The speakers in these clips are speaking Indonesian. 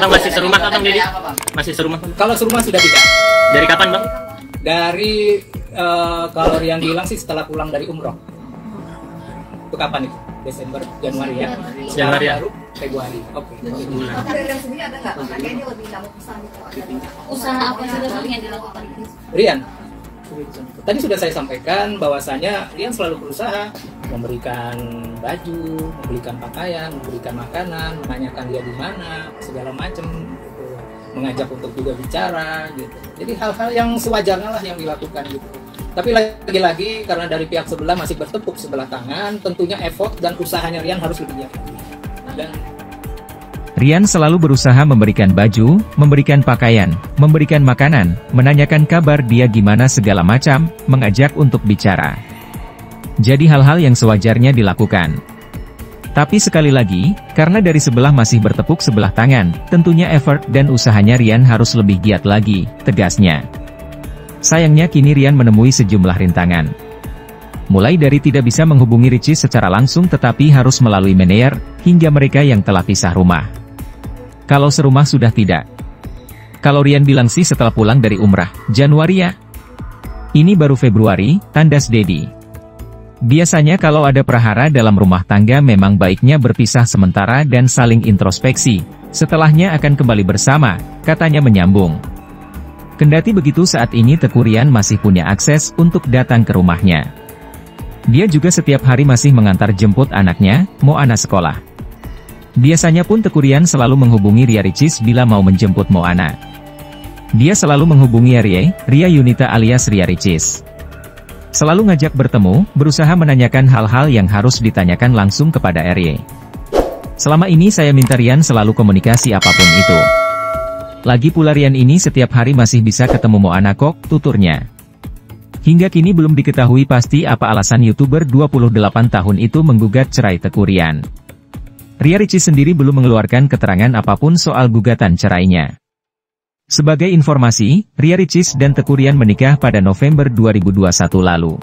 masih serumah kan Bang Dedi? Masih serumah? Kalau serumah sudah tidak. Dari kapan Bang? Dari kalau yang bilang sih setelah pulang dari umroh. Itu kapan itu? Desember, Januari ya? Januari ya? Baru Februari. Oke. Rian sendiri ada nggak? Kayaknya lebih dalam usaha gitu. Usaha apa sih yang dilakukan? Rian, tadi sudah saya sampaikan bahwasanya Rian selalu berusaha memberikan baju, memberikan pakaian, memberikan makanan, menanyakan dia di mana, segala macam, gitu. Mengajak untuk juga bicara, gitu. Jadi hal-hal yang sewajarnya lah yang dilakukan, gitu. Tapi lagi-lagi karena dari pihak sebelah masih bertepuk sebelah tangan, tentunya effort dan usahanya Rian harus lebih giat. Dan Rian selalu berusaha memberikan baju, memberikan pakaian, memberikan makanan, menanyakan kabar dia gimana segala macam, mengajak untuk bicara. Jadi hal-hal yang sewajarnya dilakukan. Tapi sekali lagi, karena dari sebelah masih bertepuk sebelah tangan, tentunya effort dan usahanya Rian harus lebih giat lagi, tegasnya. Sayangnya kini Rian menemui sejumlah rintangan. Mulai dari tidak bisa menghubungi Ricis secara langsung tetapi harus melalui manajer, hingga mereka yang telah pisah rumah. Kalau serumah sudah tidak. Kalau Rian bilang sih setelah pulang dari umrah, Januari ya? Ini baru Februari, tandas Dedi. Biasanya kalau ada prahara dalam rumah tangga memang baiknya berpisah sementara dan saling introspeksi, setelahnya akan kembali bersama, katanya menyambung. Kendati begitu saat ini Teku Rian masih punya akses untuk datang ke rumahnya. Dia juga setiap hari masih mengantar jemput anaknya, Moana sekolah. Biasanya pun Teku Rian selalu menghubungi Ria Ricis bila mau menjemput Moana. Dia selalu menghubungi Ria Yunita alias Ria Ricis. Selalu ngajak bertemu, berusaha menanyakan hal-hal yang harus ditanyakan langsung kepada Ria. Selama ini saya minta Rian selalu komunikasi apapun itu. Lagi pula Rian ini setiap hari masih bisa ketemu Moana kok, tuturnya. Hingga kini belum diketahui pasti apa alasan YouTuber 28 tahun itu menggugat cerai Teku Rian. Ria Ricis sendiri belum mengeluarkan keterangan apapun soal gugatan cerainya. Sebagai informasi, Ria Ricis dan Teku Rian menikah pada November 2021 lalu.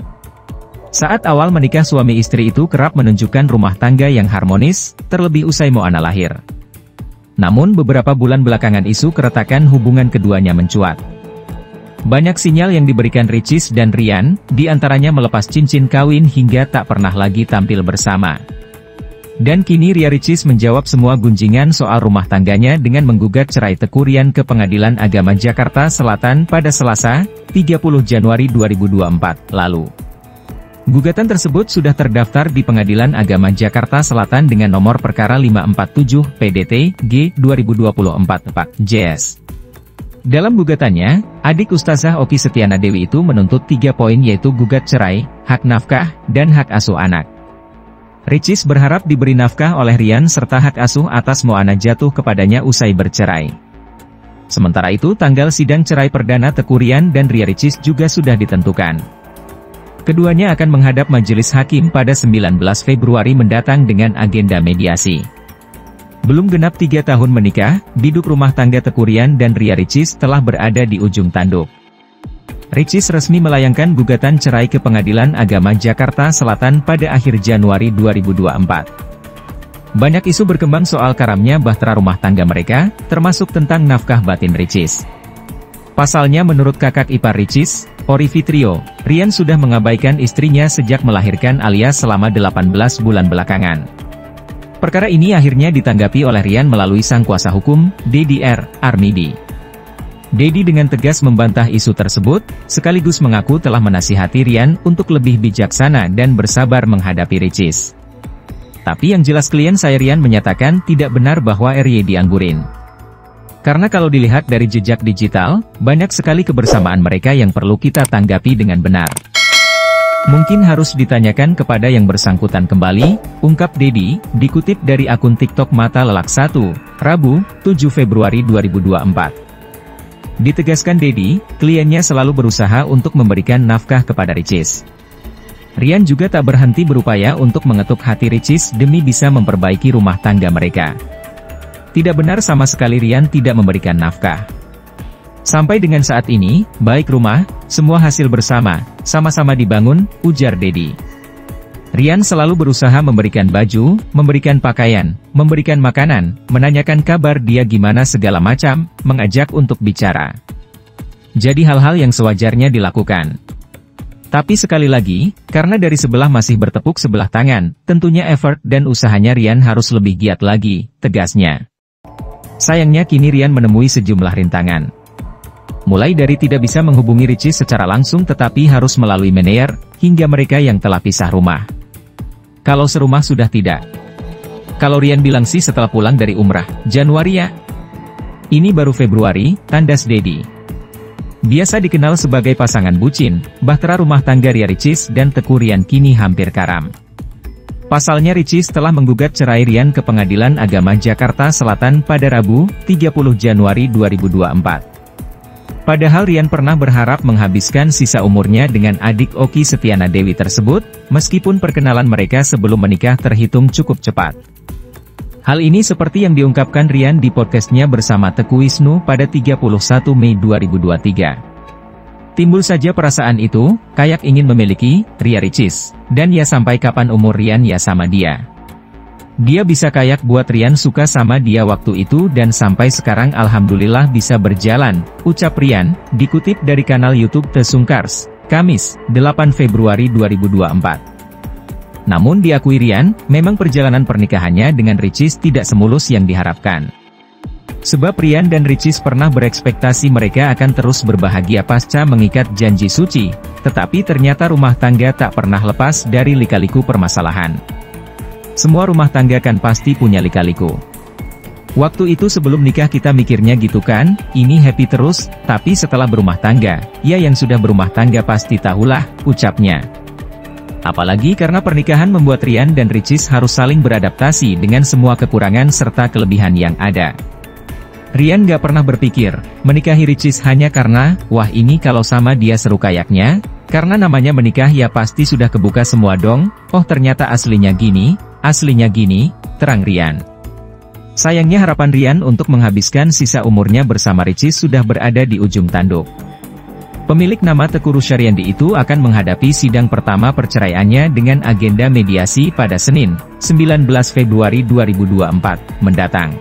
Saat awal menikah suami istri itu kerap menunjukkan rumah tangga yang harmonis, terlebih usai Moana lahir. Namun beberapa bulan belakangan isu keretakan hubungan keduanya mencuat. Banyak sinyal yang diberikan Ricis dan Rian, diantaranya melepas cincin kawin hingga tak pernah lagi tampil bersama. Dan kini Ria Ricis menjawab semua gunjingan soal rumah tangganya dengan menggugat cerai Teku Rian ke Pengadilan Agama Jakarta Selatan pada Selasa, 30 Januari 2024, lalu. Gugatan tersebut sudah terdaftar di Pengadilan Agama Jakarta Selatan dengan nomor perkara 547 PDT G 2024-4 JS. Dalam gugatannya, adik Ustazah Oki Setiana Dewi itu menuntut 3 poin yaitu gugat cerai, hak nafkah, dan hak asuh anak. Ricis berharap diberi nafkah oleh Rian serta hak asuh atas Moana jatuh kepadanya usai bercerai. Sementara itu tanggal sidang cerai perdana Teku Rian dan Ria Ricis juga sudah ditentukan. Keduanya akan menghadap majelis hakim pada 19 Februari mendatang dengan agenda mediasi. Belum genap 3 tahun menikah, biduk rumah tangga Teku Rian dan Ria Ricis telah berada di ujung tanduk. Ricis resmi melayangkan gugatan cerai ke Pengadilan Agama Jakarta Selatan pada akhir Januari 2024. Banyak isu berkembang soal karamnya bahtera rumah tangga mereka, termasuk tentang nafkah batin Ricis. Pasalnya menurut kakak ipar Ricis, Ori Fitrio, Rian sudah mengabaikan istrinya sejak melahirkan alias selama 18 bulan belakangan. Perkara ini akhirnya ditanggapi oleh Rian melalui sang kuasa hukum, Dedi R. Armidi. Dedi dengan tegas membantah isu tersebut, sekaligus mengaku telah menasihati Rian untuk lebih bijaksana dan bersabar menghadapi Ricis. Tapi yang jelas klien saya Rian menyatakan tidak benar bahwa RY dianggurin. Karena kalau dilihat dari jejak digital, banyak sekali kebersamaan mereka yang perlu kita tanggapi dengan benar. Mungkin harus ditanyakan kepada yang bersangkutan kembali, ungkap Dedi, dikutip dari akun TikTok Mata Lelak 1, Rabu, 7 Februari 2024. Ditegaskan Dedi, kliennya selalu berusaha untuk memberikan nafkah kepada Ricis. Rian juga tak berhenti berupaya untuk mengetuk hati Ricis demi bisa memperbaiki rumah tangga mereka. Tidak benar sama sekali Rian tidak memberikan nafkah. Sampai dengan saat ini, baik rumah, semua hasil bersama, sama-sama dibangun, ujar Dedi. Rian selalu berusaha memberikan baju, memberikan pakaian, memberikan makanan, menanyakan kabar dia gimana segala macam, mengajak untuk bicara. Jadi hal-hal yang sewajarnya dilakukan. Tapi sekali lagi, karena dari sebelah masih bertepuk sebelah tangan, tentunya effort dan usahanya Rian harus lebih giat lagi, tegasnya. Sayangnya kini Rian menemui sejumlah rintangan. Mulai dari tidak bisa menghubungi Ricis secara langsung tetapi harus melalui manajer, hingga mereka yang telah pisah rumah. Kalau serumah sudah tidak. Kalau Rian bilang sih setelah pulang dari umrah, Januari ya. Ini baru Februari, tandas Dedi. Biasa dikenal sebagai pasangan bucin, bahtera rumah tangga Ria Ricis dan Teguh Rian kini hampir karam. Pasalnya Ricis telah menggugat cerai Rian ke Pengadilan Agama Jakarta Selatan pada Rabu, 30 Januari 2024. Padahal Rian pernah berharap menghabiskan sisa umurnya dengan adik Oki Setiana Dewi tersebut, meskipun perkenalan mereka sebelum menikah terhitung cukup cepat. Hal ini seperti yang diungkapkan Rian di podcastnya bersama Teguh Wisnu pada 31 Mei 2023. Timbul saja perasaan itu, kayak ingin memiliki Ria Ricis, dan ya sampai kapan umur Rian ya sama dia. Dia bisa kayak buat Rian suka sama dia waktu itu dan sampai sekarang alhamdulillah bisa berjalan, ucap Rian, dikutip dari kanal YouTube The Sungkars, Kamis, 8 Februari 2024. Namun diakui Rian, memang perjalanan pernikahannya dengan Ricis tidak semulus yang diharapkan. Sebab Rian dan Ricis pernah berekspektasi mereka akan terus berbahagia pasca mengikat janji suci, tetapi ternyata rumah tangga tak pernah lepas dari lika-liku permasalahan. Semua rumah tangga kan pasti punya lika-liku. Waktu itu sebelum nikah kita mikirnya gitu kan, ini happy terus, tapi setelah berumah tangga, ya yang sudah berumah tangga pasti tahulah, ucapnya. Apalagi karena pernikahan membuat Rian dan Ricis harus saling beradaptasi dengan semua kekurangan serta kelebihan yang ada. Rian gak pernah berpikir, menikahi Ricis hanya karena, wah ini kalau sama dia seru kayaknya, karena namanya menikah ya pasti sudah kebuka semua dong, oh ternyata aslinya gini, terang Rian. Sayangnya harapan Rian untuk menghabiskan sisa umurnya bersama Ricis sudah berada di ujung tanduk. Pemilik nama Teguh Rusyariandi itu akan menghadapi sidang pertama perceraiannya dengan agenda mediasi pada Senin, 19 Februari 2024, mendatang.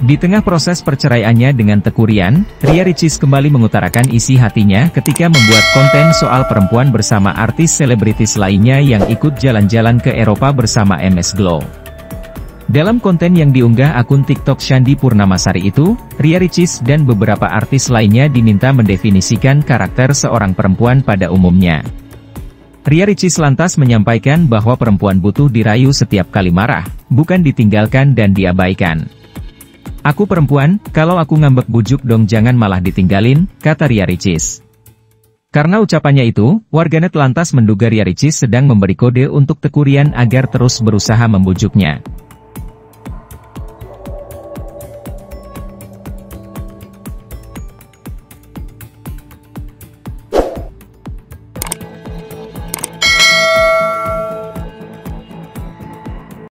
Di tengah proses perceraiannya dengan Teguh Rian, Ria Ricis kembali mengutarakan isi hatinya ketika membuat konten soal perempuan bersama artis selebritis lainnya yang ikut jalan-jalan ke Eropa bersama MS Glow. Dalam konten yang diunggah akun TikTok Shandy Purnamasari itu, Ria Ricis dan beberapa artis lainnya diminta mendefinisikan karakter seorang perempuan pada umumnya. Ria Ricis lantas menyampaikan bahwa perempuan butuh dirayu setiap kali marah, bukan ditinggalkan dan diabaikan. Aku perempuan, kalau aku ngambek bujuk dong jangan malah ditinggalin, kata Ria Ricis. Karena ucapannya itu, warganet lantas menduga Ria Ricis sedang memberi kode untuk Teguh Rian agar terus berusaha membujuknya.